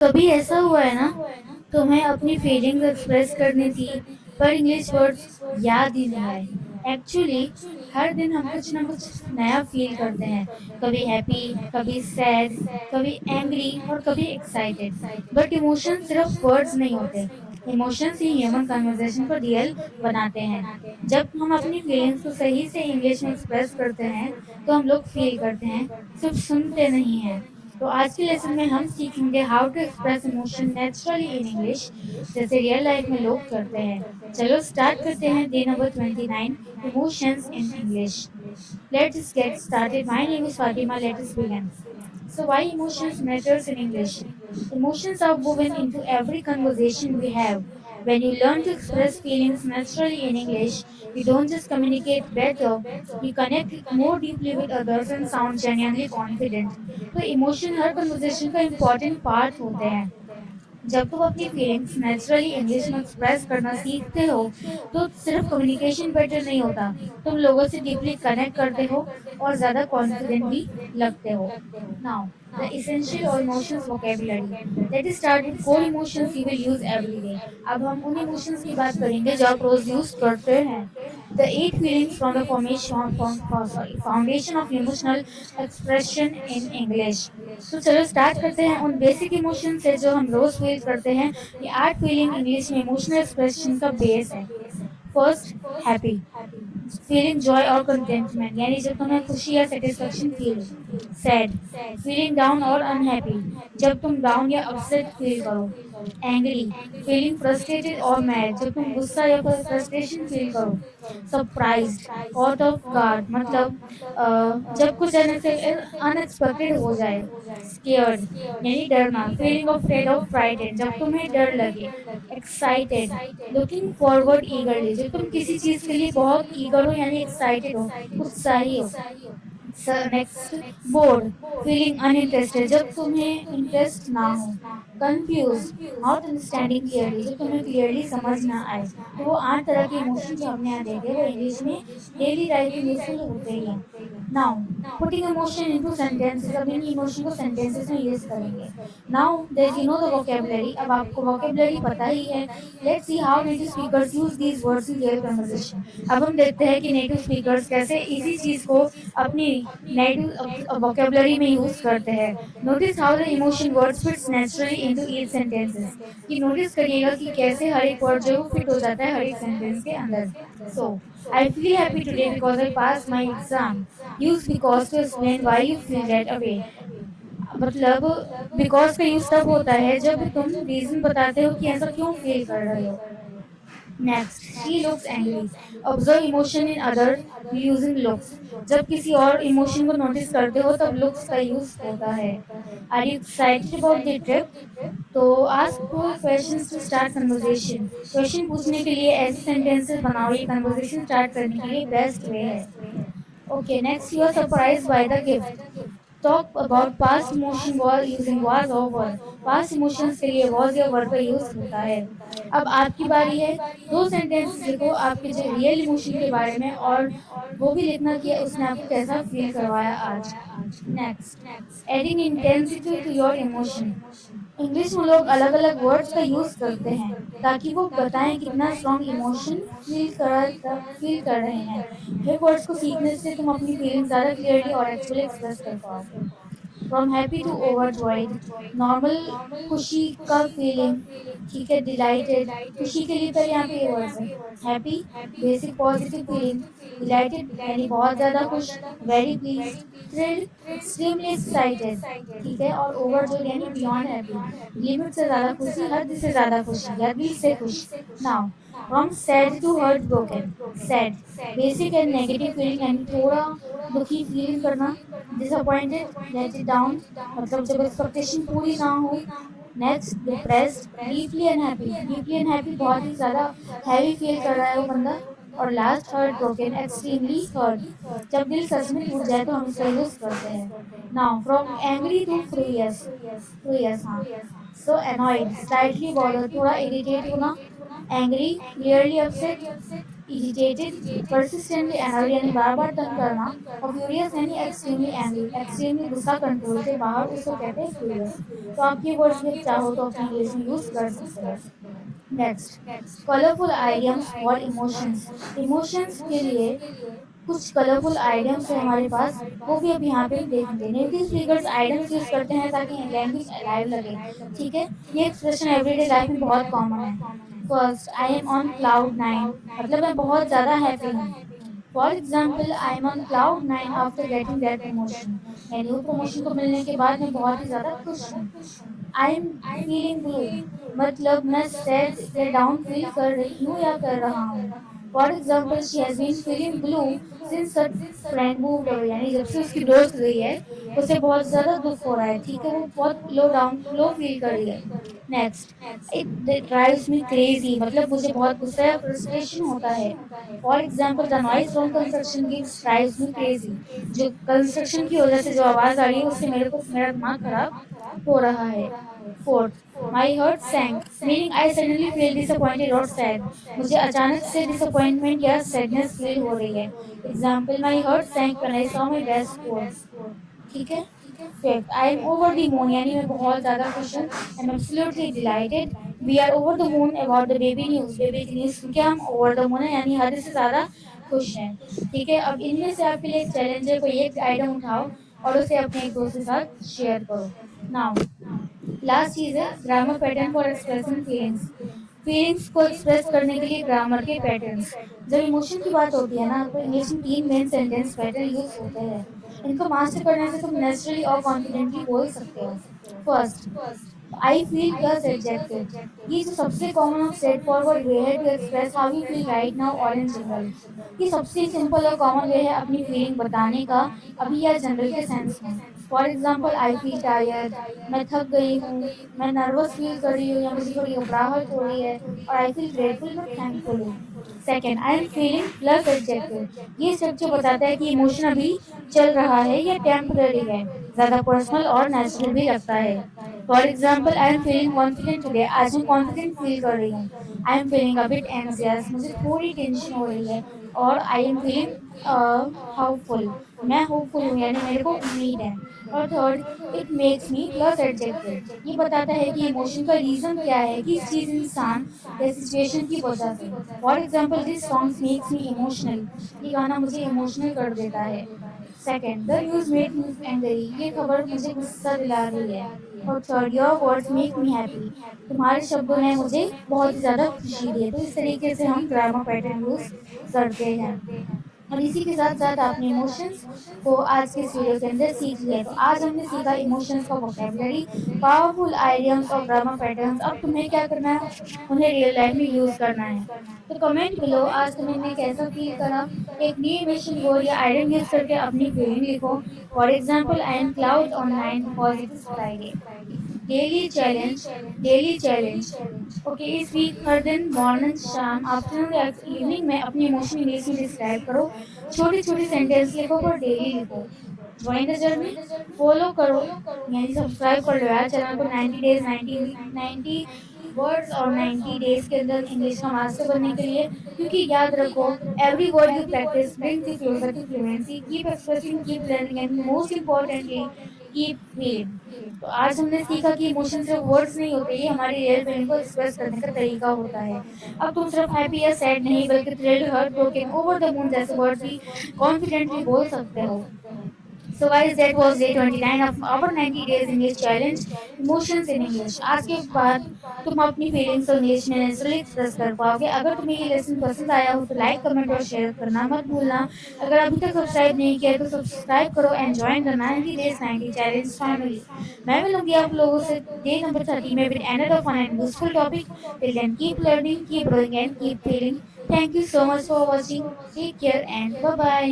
कभी ऐसा हुआ है ना, तुम्हें अपनी फीलिंग्स एक्सप्रेस करनी थी पर इंग्लिश वर्ड्स याद ही नहीं आए। एक्चुअली हर दिन हम कुछ ना कुछ नया फील करते हैं। कभी हैप्पी, कभी सैड, कभी एंग्री और कभी एक्साइटेड। बट इमोशन सिर्फ वर्ड्स नहीं होते। इमोशंस ही ह्यूमन कन्वर्सेशन को रियल बनाते हैं। जब हम अपनी फीलिंग्स को सही से इंग्लिश में एक्सप्रेस करते हैं तो हम लोग फील करते हैं, सिर्फ सुनते नहीं हैं। तो आज के लेसन में हम सीखेंगे how to express emotion naturally in English, जैसे रियल लाइफ में लोग करते हैं। चलो स्टार्ट करते हैं day number 29, emotions in English. Let's get started. My name is Fatima. Let us begin. So, why emotions matters in English? Emotions are woven into every conversation we have. When you learn to express feelings naturally in English, you don't just communicate better, you connect more deeply with others and sound genuinely confident. तो emotion हर conversation का important part होते हैं। जब तुम अपनी feelings naturally English में express करना सीखते हो तो सिर्फ कम्युनिकेशन बेटर नहीं होता, तुम लोगों से डीपली कनेक्ट करते हो और ज़्यादा कॉन्फिडेंट भी लगते हो। नाउ द इसेंशियल और emotions vocabulary. Let us start with core emotions you will use every day. अब हम उन इमोशंस की बात करेंगे जो आप रोज यूज करते हैं। The eight feelings from the formation foundation of emotional expression in English. तो चलो स्टार्ट करते हैं उन बेसिक इमोशन से जो हम रोज फील करते हैं। ये आर्ट फीलिंग इंग्लिश में इमोशनल एक्सप्रेशन का बेस है। फर्स्ट, हैप्पी, फीलिंग जॉय और कंटेंटमेंट, यानी जब तुम्हें खुशी या सेटिस्फेक्शन फील हो। सैड, फीलिंग डाउन और अनहैप्पी, जब तुम डाउन या अपसेट फील करो। एंग्री, फीलिंग फ्रस्ट्रेटेड और मैड, जब तुम गुस्सा या फ्रस्ट्रेशन फील करो। सरप्राइज्ड, कॉट ऑफ गार्ड, मतलब जब कुछ अनएक्सपेक्टेड हो जाए। स्केयर्ड, यानी डरना, फीलिंग ऑफ फ्रेड और फ्राइटेड, जब तुम्हें डर लगे। एक्साइटेड, लुकिंग फॉरवर्ड ईगरली, जब तुम किसी चीज के लिए बहुत ईगर हो यानी एक्साइटेड हो, उत्साही हो। नेक्स्ट, बोर्ड, फीलिंग अनइंटरेस्टेड, जब तुम्हें इंटरेस्ट ना हो। कंफ्यूज, नॉट अंडरस्टैंडिंग क्लियरली, जब तुम्हें क्लियरली समझ ना आए। तो वो 8 तरह के इमोशन जो हमने यहाँ देखे वो इंग्लिश में डेली लाइफ में यूजफुल होते ही हैं। Now putting emotion into sentences, अब इन इमोशन को सेंटेंसेस में यूज करेंगे। Now that you know the vocabulary, अब आपको वोकेबुलरी पता ही है। Let's see how native speakers use these words in real conversation. अब हम देखते हैं कि नेटिव स्पीकर्स कैसे इसी चीज को अपनी नेटिव वोकेबुलरी में यूज करते हैं। Notice how the emotion words fits naturally into each sentences, कि नोटिस करिएगा कि कैसे हर एक वर्ड जो है वो फिट हो जाता है हर एक सेंटेंस के अंदर। So I feel happy today because I pass my exam. Use because to explain why you feel that away. मतलब बिकॉज का यूज तब होता है जब तुम रीजन बताते हो कि ऐसा क्यों फील कर रहे हो। Next, she looks angry, observe emotion in other using looks, जब किसी और इमोशन को नोटिस करते हो तब लुक्स का यूज होता है। Are you excited about the trip? तो ask questions to start conversation, question पूछने के लिए ऐसे सेंटेंसेस बनाओ, ये कन्वर्सेशन स्टार्ट करने के लिए बेस्ट वे है। Okay, next, you are surprise by the gift. Talk about past emotion was using was और वर। पास्ट इमोशंस के लिए वॉज या वर का यूज होता है। अब आपकी बारी है, 2 सेंटेंसेस लिखो आपके जो रियल इमोशन के बारे में, और वो भी लिखना कि उसने आपको कैसा फील करवाया आज। Next, adding intensity to your emotion. English में लोग अलग अलग वर्ड्स का यूज करते हैं ताकि वो बताएं कितना स्ट्रॉन्ग इमोशन फील कर रहे हैं। ये वर्ड्स को सीखने से तुम अपनी फीलिंग ज़्यादा क्लियरली और एक्चुअली एक्सप्रेस कर पाओगे। From happy to overjoyed, normal खुशी का फीलिंग, ठीक है, डिलाइटेड, खुशी के लिए पहले यहाँ पे ये वर्ड्स है। Happy, basic positive feeling. Dilated यानी बहुत ज़्यादा खुश, very please. Thrilled, extremely excited, ठीक है, और ओवरजॉयड यानी बियॉन्ड हैप्पी, लिमिट से ज़्यादा खुशी, हद से ज़्यादा खुशी या दिल से खुश। Now from sad to hurt broken. Sad, basic and negative feeling यानी थोड़ा दुखी फीलिंग करना। डिसअपॉइंटेड, लेट इट डाउन, मतलब जब एक्सपेक्टेशन पूरी ना हो। Next, depressed, deeply unhappy, deeply unhappy, बहुत ही ज़्यादा हैवी फील कर रहा है वो बंदा। और last, hurt broken, extremely hurt, जब दिल सच में टूट जाए तो हम इसका यूज़ करते हैं। Now from angry to furious. Furious, हाँ। सो अनॉयड, स्लाइटली बॉदर, थोड़ा इरिटेट होना। Angry, clearly upset, irritated, persistently annoyed यानी बार बार तंग करना, और furious यानी extremely angry, extremely गुस्सा कंट्रोल से बाहर, उसको कहते हैं furious। तो आप ये वर्ड्स भी चाहो तो अपनी इंग्लिश में यूज कर सकते हो। Next, colourful idioms for emotions. Emotions के लिए कुछ कलरफुल आइडियम्स है हमारे पास, वो भी अब यहाँ पे हम देखेंगे। नेटिव स्पीकर्स आइडियम्स यूज करते हैं ताकि लैंग्वेज अलाइव लगे। ठीक है, ये एक्सप्रेशन एवरीडे लाइफ में बहुत कॉमन है। First, I am on cloud nine, मतलब मैं बहुत ज्यादा हैप्पी हूँ। For example, I M on cloud nine after getting that promotion, यानी वो प्रमोशन को मिलने के बाद मैं बहुत ही ज्यादा खुश हूँ। आई एम फीलिंग ब्लू, मतलब मैं सैड या डाउन फील कर रही हूँ या कर रहा हूँ। For example, she has been feeling blue since her friend moved away, यानी जब से उसकी दोस्त गई है उसे बहुत ज्यादा दुख हो रहा है। ठीक है, वो बहुत लो फील कर रही है। Next, it drives me crazy, मतलब मुझे बहुत गुस्सा या फ्रस्ट्रेशन होता है। For example, the noise from construction drives me crazy, जो कंस्ट्रक्शन की वजह से जो आवाज आ रही है उससे मेरा दिमाग खराब हो रहा है। Fourth, my heart sank, meaning I suddenly feel disappointed और सैड, मुझे अचानक से डिसअपॉइंटमेंट या सैडनेस फील हो रही है। Example, my heart sank when I saw my best score. ठीक है। Fifth, I am over the moon, यानी मैं बहुत ज्यादा खुश हूँ। I am absolutely delighted, we are over the moon about the baby news, baby की न्यूज सुन के हम ओवर द मून है, यानी हद से ज्यादा खुश हैं। ठीक है, अब इनमें से आपके लिए एक चैलेंज है, कोई एक आइटम उठाओ और उसे अपने एक दोस्त के साथ शेयर करो। नाउ, लास्ट चीज है grammar pattern for expressing feelings. Feelings को एक्सप्रेस करने के लिए ग्रामर के पैटर्न्स। जब इमोशन की बात होती है ना, तो इंग्लिश में तीन मेन सेंटेंस पैटर्न यूज होते हैं। इनको मास्टर करने से तुम नेचुरली और कॉन्फिडेंटली बोल सकते हो। First, I feel plus adjective, ये जो सबसे कॉमन और स्ट्रेट फॉरवर्ड वे है to express how you feel right now और इन जनरल। ये सबसे सिंपल और कॉमन वे है अपनी फीलिंग बताने का, अभी या जनरल के सेंस में। For example, I feel tired, मैं थक गई हूँ, मैं नर्वस फील कर रही हूँ या मुझे थोड़ी घबराहट हो रही है, और आई फील ग्रेटफुल मैं थैंकफुल हूँ। Second, I am feeling plus adjective, ये स्ट्रक्चर बताता है कि इमोशन अभी चल रहा है या टेम्पररी है, ज्यादा पर्सनल और नेचुरल भी लगता है। For example, I am feeling confident today, आज मैं कॉन्फिडेंट फील कर रही हूँ। I am feeling a bit anxious, मुझे थोड़ी टेंशन हो रही है। और आई एम फीलिंग होपफुल, मैं होपफुल हूँ, यानी मेरे को उम्मीद है। और third, it makes me plus adjective, ये बताता है कि इमोशन का रीजन क्या है, किस चीज, इंसान या सिचुएशन की वजह से। For example, this song makes me emotional, ये गाना मुझे इमोशनल कर देता है। Second, the news made me angry, ये खबर मुझे गुस्सा दिला रही है। और third, your words make me happy, तुम्हारे शब्दों ने मुझे बहुत ही ज्यादा खुशी दी है। तो इस तरीके से हम ग्रामर पैटर्न यूज करते हैं। और इसी के साथ साथ आपने इमोशंस को आज के इस वीडियो के अंदर सीख लिया। तो आज हमने सीखा इमोशंस का वोकेबलरी, पावरफुल आइडियम्स और ग्रामर पैटर्न्स। अब तुम्हें क्या करना है, उन्हें रियल लाइफ में यूज करना है। तो कमेंट बिलो आज तुमने कैसा फील करा, एक न्यू इमोशन वर्ड या आइडियम यूज करके अपनी फीलिंग लिखो। For example, I M cloud on nine because it is Friday. Daily challenge, daily challenge, okay, इस वीक हर दिन मॉर्निंग, शाम, आफ्टरनून या इवनिंग में अपनी इमोशन इंग्लिश में डिस्क्राइब करो। छोटी छोटी सेंटेंस लिखो पर डेली लिखो। ज्वाइन द जर्नी, फॉलो करो, यानी सब्सक्राइब कर लो यार चैनल को। 90 डेज 90 वर्ड्स और 90 डेज के अंदर इंग्लिश का मास्टर बनने के लिए। क्योंकि याद रखो, every word you practice brings you closer to fluency. Keep expressing, keep learning and most importantly keep feeling. तो आज हमने सीखा कि इमोशन सिर्फ वर्ड्स नहीं होते, ये हमारी रियल फीलिंग को एक्सप्रेस करने का तरीका होता है। अब तुम सिर्फ हैप्पी या सैड नहीं, बल्कि thrilled, hurt broken, over the moon जैसे वर्ड्स भी कॉन्फिडेंटली बोल सकते हो। So guys, that was day 29 of our 90 days English challenge, emotions in English. आज के बाद तुम अपनी फीलिंग्स को इंग्लिश में नेचुरली एक्सप्रेस कर पाओगे। अगर तुम्हें ये लेसन पसंद आया हो तो लाइक, कमेंट और शेयर करना मत भूलना। अगर अभी तक सब्सक्राइब नहीं किया तो सब्सक्राइब करो and join the 90 days 90 challenge family। मैं मिलूंगी आप लोगों से डे नंबर 30 में with another fun and useful topic. Till then, keep learning, keep growing and keep feeling. Thank you so much for watching. Take care and bye bye.